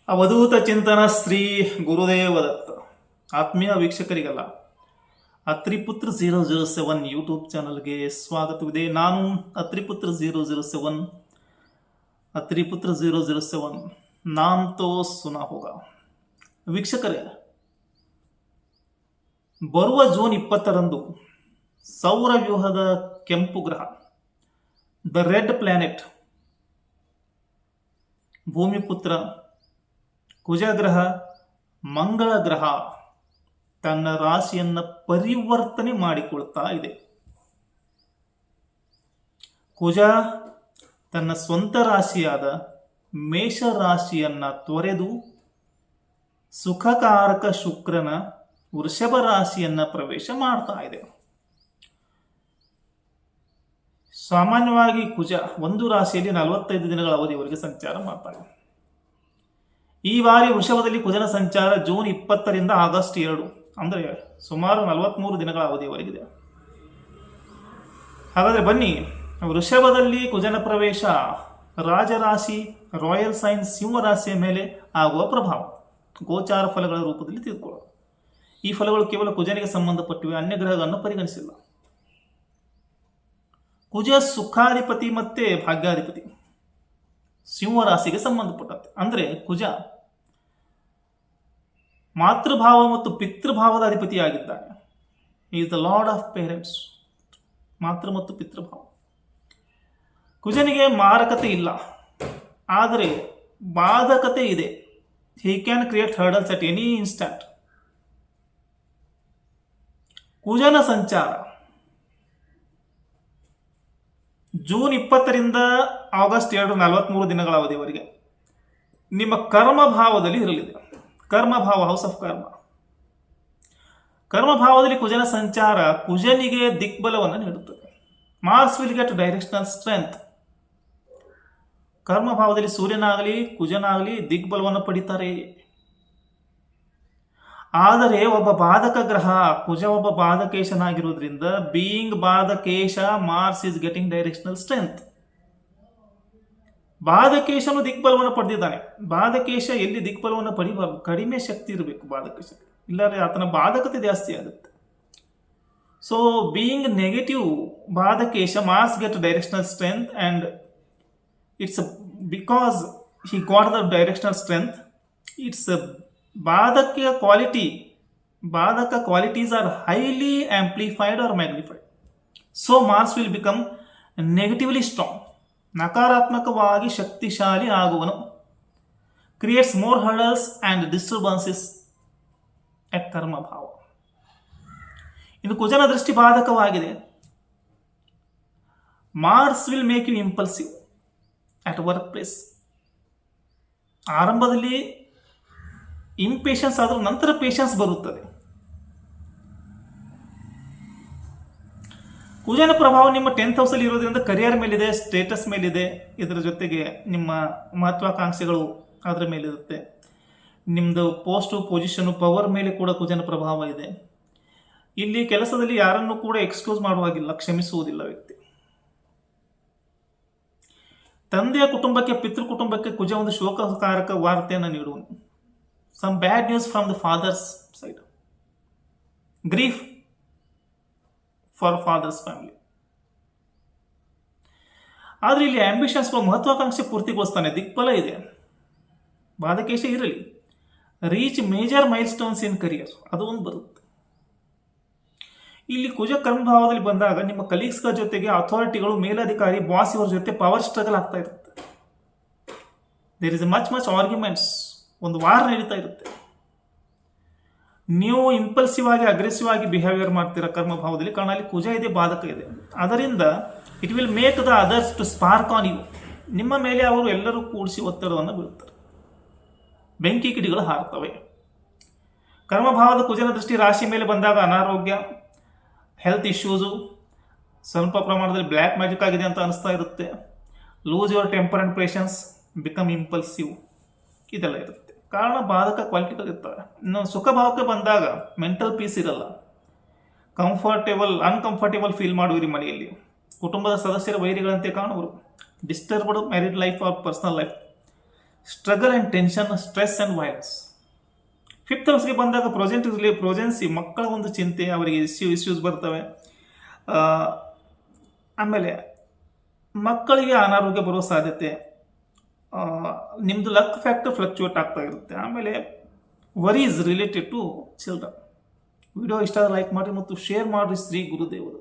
ಅವಧೂತ ಚಿಂತನ ಶ್ರೀ ಗುರುದೇವ ದತ್ತ. ಆತ್ಮೀಯ ವೀಕ್ಷಕರಿಗೆಲ್ಲ ಅತ್ರಿಪುತ್ರ 007 ಯೂಟ್ಯೂಬ್ ಚಾನಲ್ಗೆ ಸ್ವಾಗತವಿದೆ. ನಾನು ಅತ್ರಿಪುತ್ರ 007 ಅತ್ರಿಪುತ್ರ 007 ನಾಮ್ ತೋ ಸುನಾ ಹೋಗ. ವೀಕ್ಷಕರೇ, ಬರುವ ಜೂನ್ 20ರಂದು ಸೌರವ್ಯೂಹದ ಕೆಂಪು ಗ್ರಹ ದ ರೆಡ್ ಪ್ಲಾನೆಟ್ ಭೂಮಿಪುತ್ರ ಕುಜಗ್ರಹ ಮಂಗಳ ಗ್ರಹ ತನ್ನ ರಾಶಿಯನ್ನು ಪರಿವರ್ತನೆ ಮಾಡಿಕೊಳ್ತಾ ಇದೆ. ಕುಜ ತನ್ನ ಸ್ವಂತ ರಾಶಿಯಾದ ಮೇಷ ರಾಶಿಯನ್ನ ತೊರೆದು ಸುಖಕಾರಕ ಶುಕ್ರನ ವೃಷಭ ರಾಶಿಯನ್ನ ಪ್ರವೇಶ ಮಾಡ್ತಾ ಇದೆ. ಸಾಮಾನ್ಯವಾಗಿ ಕುಜ ಒಂದು ರಾಶಿಯಲ್ಲಿ 45 ದಿನಗಳ ಅವಧಿಯವರೆಗೆ ಸಂಚಾರ ಮಾಡ್ತಾರೆ. ಈ ಬಾರಿ ವೃಷಭದಲ್ಲಿ ಕುಜನ ಸಂಚಾರ ಜೂನ್ 20ರಿಂದ ಆಗಸ್ಟ್ 2, ಅಂದರೆ ಸುಮಾರು 43 ದಿನಗಳ ಅವಧಿಯವರೆಗಿದೆ. ಹಾಗಾದರೆ ಬನ್ನಿ, ವೃಷಭದಲ್ಲಿ ಕುಜನ ಪ್ರವೇಶ ರಾಜರಾಶಿ ರಾಯಲ್ ಸೈನ್ ಸಿಂಹ ರಾಶಿಯ ಮೇಲೆ ಆಗುವ ಪ್ರಭಾವ ಗೋಚಾರ ಫಲಗಳ ರೂಪದಲ್ಲಿ ತಿಳ್ಕೊಳ್ಳೋಣ. ಈ ಫಲಗಳು ಕೇವಲ ಕುಜನಿಗೆ ಸಂಬಂಧಪಟ್ಟಿವೆ, ಅನ್ಯ ಗ್ರಹಗಳನ್ನು ಪರಿಗಣಿಸಿಲ್ಲ. ಕುಜ ಸುಖಾಧಿಪತಿ ಮತ್ತೆ ಭಾಗ್ಯಾಧಿಪತಿ, ಸಿಂಹ ರಾಶಿಗೆ ಸಂಬಂಧಪಟ್ಟಂತೆ. ಅಂದರೆ ಕುಜ ಮಾತೃಭಾವ ಮತ್ತು ಪಿತೃಭಾವದ ಅಧಿಪತಿಯಾಗಿದ್ದಾನೆ. Is the lord of parents. ಮಾತೃ ಮತ್ತು ಪಿತೃಭಾವ. ಕುಜನಿಗೆ ಮಾರಕತೆ ಇಲ್ಲ, ಆದರೆ ಬಾಧಕತೆ ಇದೆ. He can create hurdles at any instant. ಕುಜನ ಸಂಚಾರ ಜೂನ್ 20ರಿಂದ ಆಗಸ್ಟ್ 2, 43 ದಿನಗಳ ಅವಧಿಯವರೆಗೆ ನಿಮ್ಮ ಕರ್ಮಭಾವದಲ್ಲಿ ಇರಲಿದೆ. ಕರ್ಮಭಾವ, ಹೌಸ್ ಆಫ್ ಕರ್ಮ. ಕರ್ಮಭಾವದಲ್ಲಿ ಕುಜನ ಸಂಚಾರ ಕುಜನಿಗೆ ದಿಗ್ಬಲವನ್ನು ನೀಡುತ್ತದೆ. Mars will get directional strength. ಕರ್ಮಭಾವದಲ್ಲಿ ಸೂರ್ಯನಾಗಲಿ ಕುಜನಾಗಲಿ ದಿಗ್ಬಲವನ್ನು ಪಡಿತಾರೆ. ಆದರೆ ಒಬ್ಬ ಬಾಧಕ ಗ್ರಹ ಕುಜ ಒಬ್ಬ ಬಾಧಕೇಶನಾಗಿರುವುದರಿಂದ, ಬೀಯಿಂಗ್ ಬಾಧಕೇಶ, Mars is getting directional strength. ಬಾಧಕೇಶನು ದಿಗ್ಬಲವನ್ನು ಪಡೆದಿದ್ದಾನೆ. ಬಾಧಕೇಶ ಎಲ್ಲಿ ದಿಗ್ಬಲವನ್ನು ಪಡಿಬಾರ್ದು, ಕಡಿಮೆ ಶಕ್ತಿ ಇರಬೇಕು ಬಾಧಕೇಶ, ಇಲ್ಲದ್ರೆ ಆತನ ಬಾಧಕತೆ ಜಾಸ್ತಿ ಆಗುತ್ತೆ. ಸೊ ಬೀಯಿಂಗ್ ನೆಗೆಟಿವ್ ಬಾಧಕೇಶ, Mars get directional strength and it's because he got the directional strength. It's ಬಾಧಕ qualities are highly amplified or magnified. So Mars will become negatively strong. ನಕಾರಾತ್ಮಕವಾಗಿ ಶಕ್ತಿಶಾಲಿ ಆಗುವನು. Creates more hurdles and disturbances at ಕರ್ಮಭಾವ. ಇನ್ನು ಕುಜನ ದೃಷ್ಟಿ ಬಾಧಕವಾಗಿದೆ. Mars will make you impulsive at work place. ಆರಂಭದಲ್ಲಿ ಇಂಪೇಷನ್ಸ್ ಆದರೂ ನಂತರ ಪೇಷನ್ಸ್ ಬರುತ್ತದೆ. ಕುಜನ ಪ್ರಭಾವ ನಿಮ್ಮ 10th ಹೌಸಲ್ಲಿ ಇರೋದ್ರಿಂದ ಕರಿಯರ್ ಮೇಲಿದೆ, ಸ್ಟೇಟಸ್ ಮೇಲಿದೆ. ಇದರ ಜೊತೆಗೆ ನಿಮ್ಮ ಮಹತ್ವಾಕಾಂಕ್ಷೆಗಳು ಅದರ ಮೇಲಿರುತ್ತೆ. ನಿಮ್ಮದು ಪೋಸ್ಟು, ಪೊಸಿಷನು, ಪವರ್ ಮೇಲೆ ಕೂಡ ಕುಜನ ಪ್ರಭಾವ ಇದೆ. ಇಲ್ಲಿ ಕೆಲಸದಲ್ಲಿ ಯಾರನ್ನು ಕೂಡ ಎಕ್ಸ್ಕ್ಯೂಸ್ ಮಾಡುವಾಗಿಲ್ಲ, ಕ್ಷಮಿಸುವುದಿಲ್ಲ ವ್ಯಕ್ತಿ. ತಂದೆಯ ಕುಟುಂಬಕ್ಕೆ, ಪಿತೃ ಕುಟುಂಬಕ್ಕೆ ಕುಜ ಒಂದು ಶೋಕಕಾರಕ ವಾರ್ತೆಯನ್ನು ನೀಡುವನು. Some bad news from the father's side. Grief for father's family. ಆದರೆ ಇಲ್ಲಿ ಆಂಬಿಷನ್ಸ್, ಮಹತ್ವಾಕಾಂಕ್ಷೆ ಪೂರ್ತಿಗೊಳಿಸ್ತಾನೆ. ದಿಗ್ಬಲ ಇದೆ, ಬಾಧಕೇಶ ಇರಲಿ. ರೀಚ್ ಮೇಜರ್ ಮೈಲ್ ಸ್ಟೋನ್ಸ್ ಇನ್ ಕರಿಯರ್, ಅದು ಒಂದು ಬರುತ್ತೆ. ಇಲ್ಲಿ ಕುಜ ಕರ್ಮಭಾವದಲ್ಲಿ ಬಂದಾಗ ನಿಮ್ಮ ಕಲೀಗ್ಸ್ಗಳ ಜೊತೆಗೆ ಅಥಾರಿಟಿಗಳು, ಮೇಲಧಿಕಾರಿ, ಬಾಸ್ ಇವರ ಜೊತೆ ಪವರ್ ಸ್ಟ್ರಗಲ್ ಆಗ್ತಾ ಇರುತ್ತೆ. There is much arguments. ಒಂದು ವಾರ ನಡೀತಾ ಇರುತ್ತೆ. ನೀವು ಇಂಪಲ್ಸಿವ್ ಆಗಿ, ಅಗ್ರೆಸಿವ್ ಆಗಿ ಬಿಹೇವಿಯರ್ ಮಾಡ್ತೀರಾ ಕರ್ಮಭಾವದಲ್ಲಿ, ಕಾರಣ ಅಲ್ಲಿ ಕುಜ ಇದೆ, ಬಾಧಕ ಇದೆ. ಅದರಿಂದ it will make the others to spark on you. ನಿಮ್ಮ ಮೇಲೆ ಅವರು ಎಲ್ಲರೂ ಕೂಡಿಸಿ ಒತ್ತಡವನ್ನು ಬೀಳುತ್ತಾರೆ. ಬೆಂಕಿ ಕಿಡಿಗಳು ಹಾರುತ್ತವೆ. ಕರ್ಮಭಾವದ ಕುಜನ ದೃಷ್ಟಿ ರಾಶಿ ಮೇಲೆ ಬಂದಾಗ ಅನಾರೋಗ್ಯ, ಹೆಲ್ತ್ ಇಶ್ಯೂಸು, ಸ್ವಲ್ಪ ಪ್ರಮಾಣದಲ್ಲಿ ಬ್ಲ್ಯಾಕ್ ಮ್ಯಾಜಿಕ್ ಆಗಿದೆ ಅಂತ ಅನಿಸ್ತಾ ಇರುತ್ತೆ. Lose your temper and patience, become impulsive, ಇದೆಲ್ಲ ಇರುತ್ತೆ. ಕಾರಣ ಬಾಧಕ ಕ್ವಾಲಿಟಿಗಳು ಇರ್ತವೆ. ಇನ್ನು ಸುಖಭಾವಕ್ಕೆ ಬಂದಾಗ ಮೆಂಟಲ್ ಪೀಸ್ ಇರಲ್ಲ. ಅನ್ಕಂಫರ್ಟೇಬಲ್ ಫೀಲ್ ಮಾಡುವಿರಿ ಮನೆಯಲ್ಲಿ. ಕುಟುಂಬದ ಸದಸ್ಯರ ವೈರಿಗಳಂತೆ ಕಾಣುವರು. Disturbed married life or personal life. Struggle and tension, stress and violence. Fifth ಹೌಸ್ಗೆ ಬಂದಾಗ ಪ್ರೊಜೆನ್ಸಿ, ಮಕ್ಕಳ ಒಂದು ಚಿಂತೆ, ಅವರಿಗೆ ಇಶ್ಯೂಸ್ ಬರ್ತವೆ. ಆಮೇಲೆ ಮಕ್ಕಳಿಗೆ ಅನಾರೋಗ್ಯ ಬರೋ ಸಾಧ್ಯತೆ, ನಿಮ್ಮದು ಲಕ್ ಫ್ಯಾಕ್ಟರ್ ಫ್ಲಕ್ಚುಯೇಟ್ ಆಗ್ತಾ ಇರುತ್ತೆ. ಆಮೇಲೆ worries related to children. Video ಇಷ್ಟ ಲೈಕ್ ಮಾಡಿ ಮತ್ತು ಶೇರ್ ಮಾಡಿರಿ. ಶ್ರೀ ಗುರುದೇವರು.